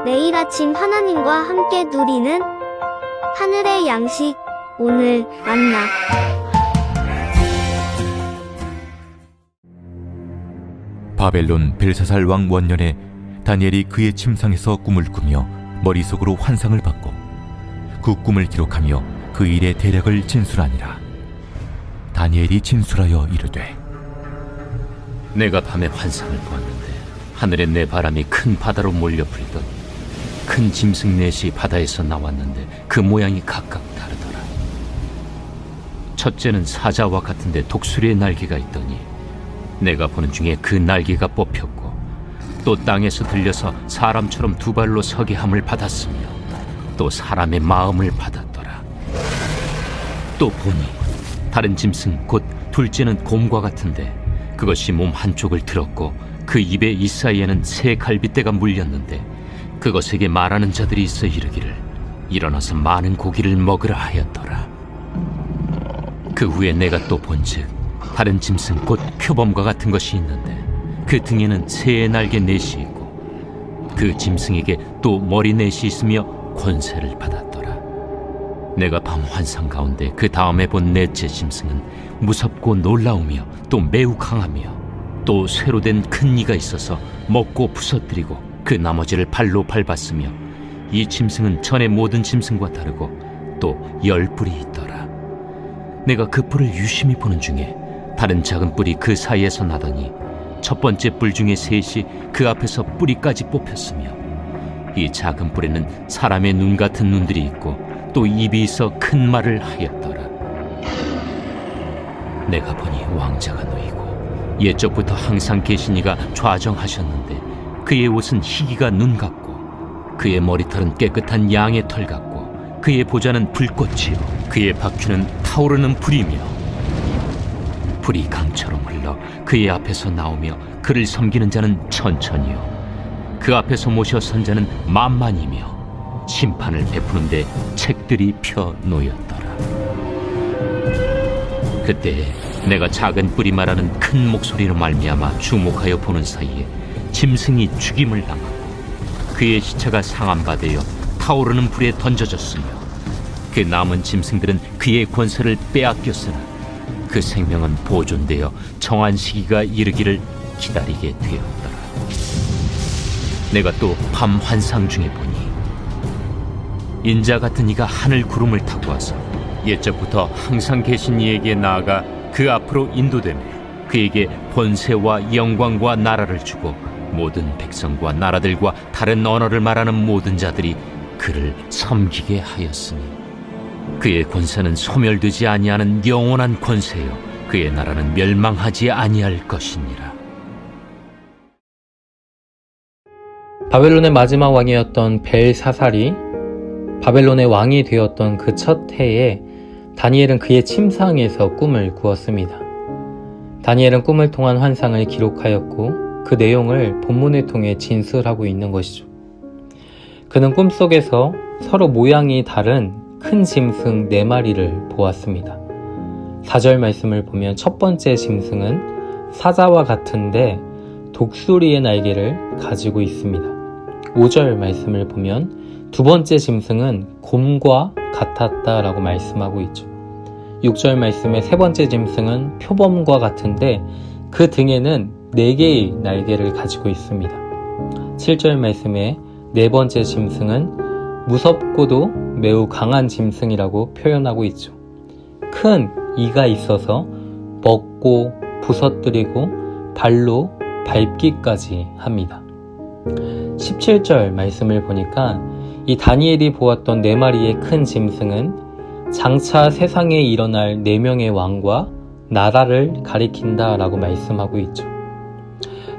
매일 아침 하나님과 함께 누리는 하늘의 양식, 오늘 만나. 바벨론 벨사살 왕 원년에 다니엘이 그의 침상에서 꿈을 꾸며 머릿속으로 환상을 받고 그 꿈을 기록하며 그 일의 대략을 진술하니라. 다니엘이 진술하여 이르되, 내가 밤에 환상을 보았는데 하늘에 내 바람이 큰 바다로 몰려 불더니 큰 짐승 넷이 바다에서 나왔는데 그 모양이 각각 다르더라. 첫째는 사자와 같은데 독수리의 날개가 있더니 내가 보는 중에 그 날개가 뽑혔고 또 땅에서 들려서 사람처럼 두 발로 서게 함을 받았으며 또 사람의 마음을 받았더라. 또 보니 다른 짐승 곧 둘째는 곰과 같은데 그것이 몸 한쪽을 들었고 그 입에 이 사이에는 새 갈빗대가 물렸는데 그것에게 말하는 자들이 있어 이르기를 일어나서 많은 고기를 먹으라 하였더라. 그 후에 내가 또 본즉 다른 짐승 곧 표범과 같은 것이 있는데 그 등에는 새의 날개 넷이 있고 그 짐승에게 또 머리 넷이 있으며 권세를 받았더라. 내가 밤 환상 가운데 그 다음에 본 넷째 짐승은 무섭고 놀라우며 또 매우 강하며 또 쇠로 된 큰 이가 있어서 먹고 부서뜨리고 그 나머지를 발로 밟았으며 이 짐승은 전의 모든 짐승과 다르고 또 10뿔이 있더라. 내가 그 뿔을 유심히 보는 중에 다른 작은 뿔이 그 사이에서 나더니 첫 번째 뿔 중에 셋이 그 앞에서 뿌리까지 뽑혔으며 이 작은 뿔에는 사람의 눈 같은 눈들이 있고 또 입이 있어 큰 말을 하였더라. 내가 보니 왕자가 놓이고 옛적부터 항상 계신 이가 좌정하셨는데 그의 옷은 희기가 눈 같고 그의 머리털은 깨끗한 양의 털 같고 그의 보좌는 불꽃이요 그의 바퀴는 타오르는 불이며 불이 강처럼 흘러 그의 앞에서 나오며 그를 섬기는 자는 천천히요 그 앞에서 모셔 선 자는 만만이며 심판을 베푸는데 책들이 펴 놓였더라. 그때 내가 작은 뿔이 말하는 큰 목소리로 말미암아 주목하여 보는 사이에 짐승이 죽임을 당하고 그의 시체가 상함받아 타오르는 불에 던져졌으며 그 남은 짐승들은 그의 권세를 빼앗겼으나 그 생명은 보존되어 정한 시기가 이르기를 기다리게 되었더라. 내가 또 밤 환상 중에 보니 인자 같은 이가 하늘 구름을 타고 와서 옛적부터 항상 계신 이에게 나아가 그 앞으로 인도되며 그에게 권세와 영광과 나라를 주고 모든 백성과 나라들과 다른 언어를 말하는 모든 자들이 그를 섬기게 하였으니 그의 권세는 소멸되지 아니하는 영원한 권세요 그의 나라는 멸망하지 아니할 것이니라. 바벨론의 마지막 왕이었던 벨사살이 바벨론의 왕이 되었던 그 첫 해에 다니엘은 그의 침상에서 꿈을 꾸었습니다. 다니엘은 꿈을 통한 환상을 기록하였고 그 내용을 본문을 통해 진술하고 있는 것이죠. 그는 꿈속에서 서로 모양이 다른 큰 짐승 4마리를 보았습니다. 4절 말씀을 보면 첫 번째 짐승은 사자와 같은데 독수리의 날개를 가지고 있습니다. 5절 말씀을 보면 두 번째 짐승은 곰과 같았다라고 말씀하고 있죠. 6절 말씀에 세 번째 짐승은 표범과 같은데 그 등에는 4개의 날개를 가지고 있습니다. 7절 말씀에 네 번째 짐승은 무섭고도 매우 강한 짐승이라고 표현하고 있죠. 큰 이가 있어서 먹고 부서뜨리고 발로 밟기까지 합니다. 17절 말씀을 보니까 이 다니엘이 보았던 4마리의 큰 짐승은 장차 세상에 일어날 4명의 왕과 나라를 가리킨다 라고 말씀하고 있죠.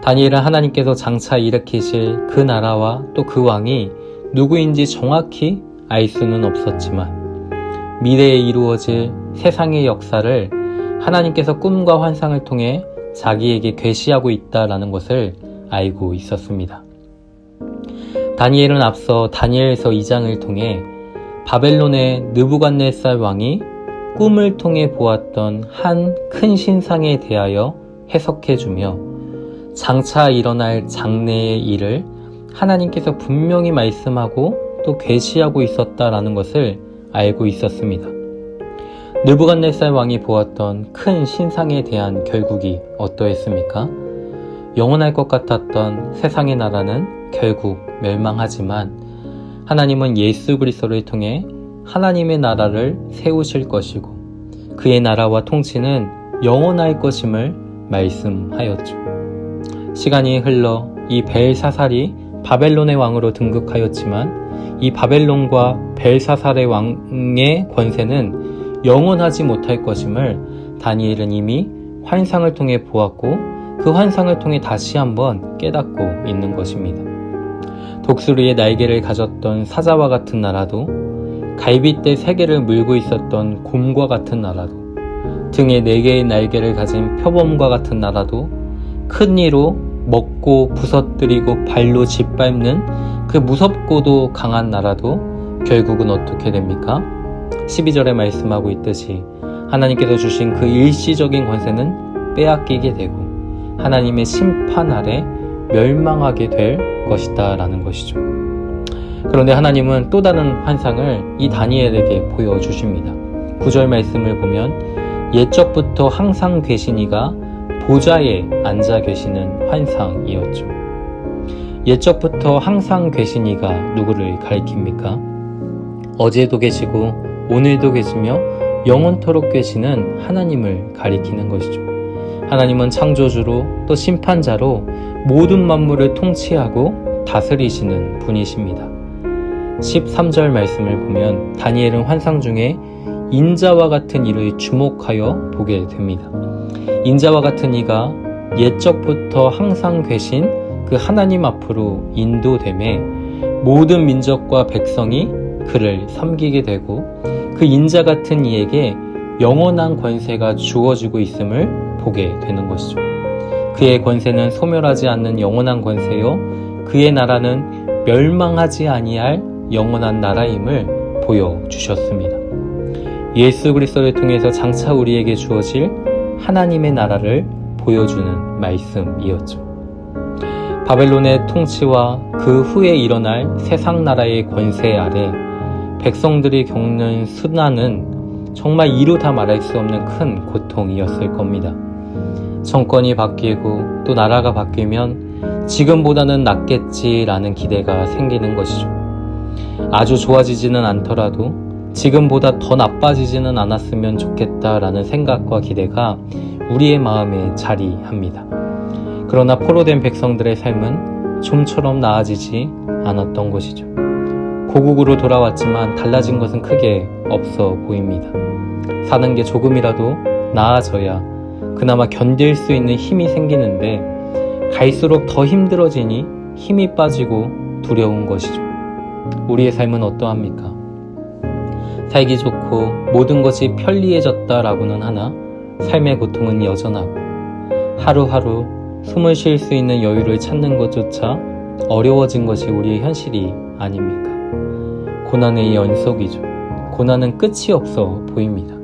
다니엘은 하나님께서 장차 일으키실 그 나라와 또 그 왕이 누구인지 정확히 알 수는 없었지만 미래에 이루어질 세상의 역사를 하나님께서 꿈과 환상을 통해 자기에게 계시하고 있다라는 것을 알고 있었습니다. 다니엘은 앞서 다니엘서 2장을 통해 바벨론의 느부갓네살 왕이 꿈을 통해 보았던 한 큰 신상에 대하여 해석해주며 장차 일어날 장래의 일을 하나님께서 분명히 말씀하고 또 계시하고 있었다라는 것을 알고 있었습니다. 느부갓네살 왕이 보았던 큰 신상에 대한 결국이 어떠했습니까? 영원할 것 같았던 세상의 나라는 결국 멸망하지만 하나님은 예수 그리스도를 통해 하나님의 나라를 세우실 것이고 그의 나라와 통치는 영원할 것임을 말씀하였죠. 시간이 흘러 이 벨사살이 바벨론의 왕으로 등극하였지만 이 바벨론과 벨사살의 왕의 권세는 영원하지 못할 것임을 다니엘은 이미 환상을 통해 보았고 그 환상을 통해 다시 한번 깨닫고 있는 것입니다. 독수리의 날개를 가졌던 사자와 같은 나라도 갈빗대 3개를 물고 있었던 곰과 같은 나라도 등에 4개의 날개를 가진 표범과 같은 나라도 큰 이로 먹고 부서뜨리고 발로 짓밟는 그 무섭고도 강한 나라도 결국은 어떻게 됩니까? 12절에 말씀하고 있듯이 하나님께서 주신 그 일시적인 권세는 빼앗기게 되고 하나님의 심판 아래 멸망하게 될 것이다 라는 것이죠. 그런데 하나님은 또 다른 환상을 이 다니엘에게 보여주십니다. 9절 말씀을 보면 옛적부터 항상 계시니가 보좌에 앉아 계시는 환상이었죠. 옛적부터 항상 계시니가 누구를 가리킵니까? 어제도 계시고 오늘도 계시며 영원토록 계시는 하나님을 가리키는 것이죠. 하나님은 창조주로 또 심판자로 모든 만물을 통치하고 다스리시는 분이십니다. 13절 말씀을 보면 다니엘은 환상 중에 인자와 같은 이를 주목하여 보게 됩니다. 인자와 같은 이가 옛적부터 항상 계신 그 하나님 앞으로 인도되매 모든 민족과 백성이 그를 섬기게 되고 그 인자 같은 이에게 영원한 권세가 주어지고 있음을 보게 되는 것이죠. 그의 권세는 소멸하지 않는 영원한 권세요 그의 나라는 멸망하지 아니할 영원한 나라임을 보여주셨습니다. 예수 그리스도를 통해서 장차 우리에게 주어질 하나님의 나라를 보여주는 말씀이었죠. 바벨론의 통치와 그 후에 일어날 세상 나라의 권세 아래 백성들이 겪는 수난은 정말 이루 다 말할 수 없는 큰 고통이었을 겁니다. 정권이 바뀌고 또 나라가 바뀌면 지금보다는 낫겠지라는 기대가 생기는 것이죠. 아주 좋아지지는 않더라도 지금보다 더 나빠지지는 않았으면 좋겠다라는 생각과 기대가 우리의 마음에 자리합니다. 그러나 포로된 백성들의 삶은 좀처럼 나아지지 않았던 것이죠. 고국으로 돌아왔지만 달라진 것은 크게 없어 보입니다. 사는 게 조금이라도 나아져야 그나마 견딜 수 있는 힘이 생기는데 갈수록 더 힘들어지니 힘이 빠지고 두려운 것이죠. 우리의 삶은 어떠합니까? 살기 좋고 모든 것이 편리해졌다라고는 하나 삶의 고통은 여전하고 하루하루 숨을 쉴 수 있는 여유를 찾는 것조차 어려워진 것이 우리의 현실이 아닙니까? 고난의 연속이죠. 고난은 끝이 없어 보입니다.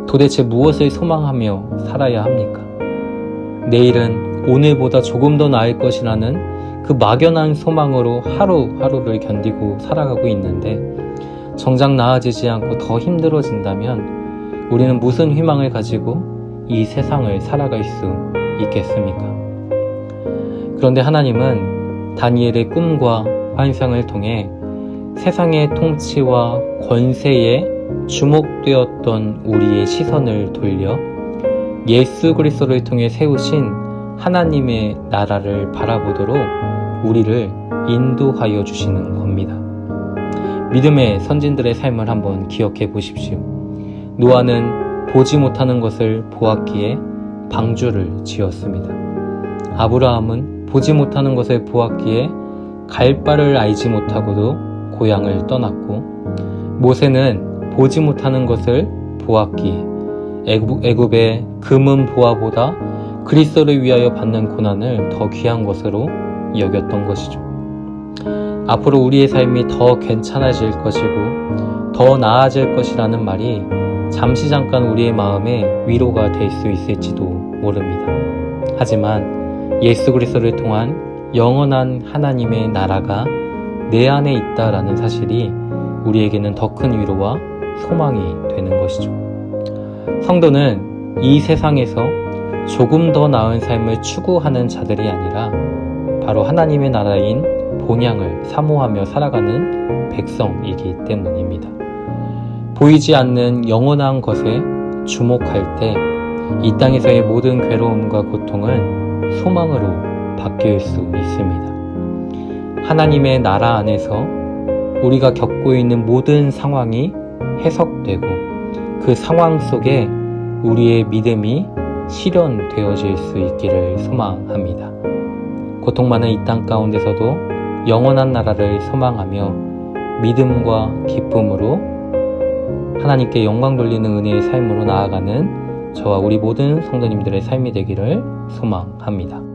도대체 무엇을 소망하며 살아야 합니까? 내일은 오늘보다 조금 더 나을 것이라는 그 막연한 소망으로 하루하루를 견디고 살아가고 있는데 정작 나아지지 않고 더 힘들어진다면 우리는 무슨 희망을 가지고 이 세상을 살아갈 수 있겠습니까? 그런데 하나님은 다니엘의 꿈과 환상을 통해 세상의 통치와 권세에 주목되었던 우리의 시선을 돌려 예수 그리스도를 통해 세우신 하나님의 나라를 바라보도록 우리를 인도하여 주시는 겁니다. 믿음의 선진들의 삶을 한번 기억해 보십시오. 노아는 보지 못하는 것을 보았기에 방주를 지었습니다. 아브라함은 보지 못하는 것을 보았기에 갈 바를 알지 못하고도 고향을 떠났고, 모세는 보지 못하는 것을 보았기에 애굽의 금은 보화보다 그리스도를 위하여 받는 고난을 더 귀한 것으로 여겼던 것이죠. 앞으로 우리의 삶이 더 괜찮아질 것이고 더 나아질 것이라는 말이 잠시 잠깐 우리의 마음에 위로가 될 수 있을지도 모릅니다. 하지만 예수 그리스도를 통한 영원한 하나님의 나라가 내 안에 있다라는 사실이 우리에게는 더 큰 위로와 소망이 되는 것이죠. 성도는 이 세상에서 조금 더 나은 삶을 추구하는 자들이 아니라 바로 하나님의 나라인 본향을 사모하며 살아가는 백성이기 때문입니다. 보이지 않는 영원한 것에 주목할 때 이 땅에서의 모든 괴로움과 고통은 소망으로 바뀔 수 있습니다. 하나님의 나라 안에서 우리가 겪고 있는 모든 상황이 해석되고 그 상황 속에 우리의 믿음이 실현되어질 수 있기를 소망합니다. 고통 많은 이 땅 가운데서도 영원한 나라를 소망하며 믿음과 기쁨으로 하나님께 영광 돌리는 은혜의 삶으로 나아가는 저와 우리 모든 성도님들의 삶이 되기를 소망합니다.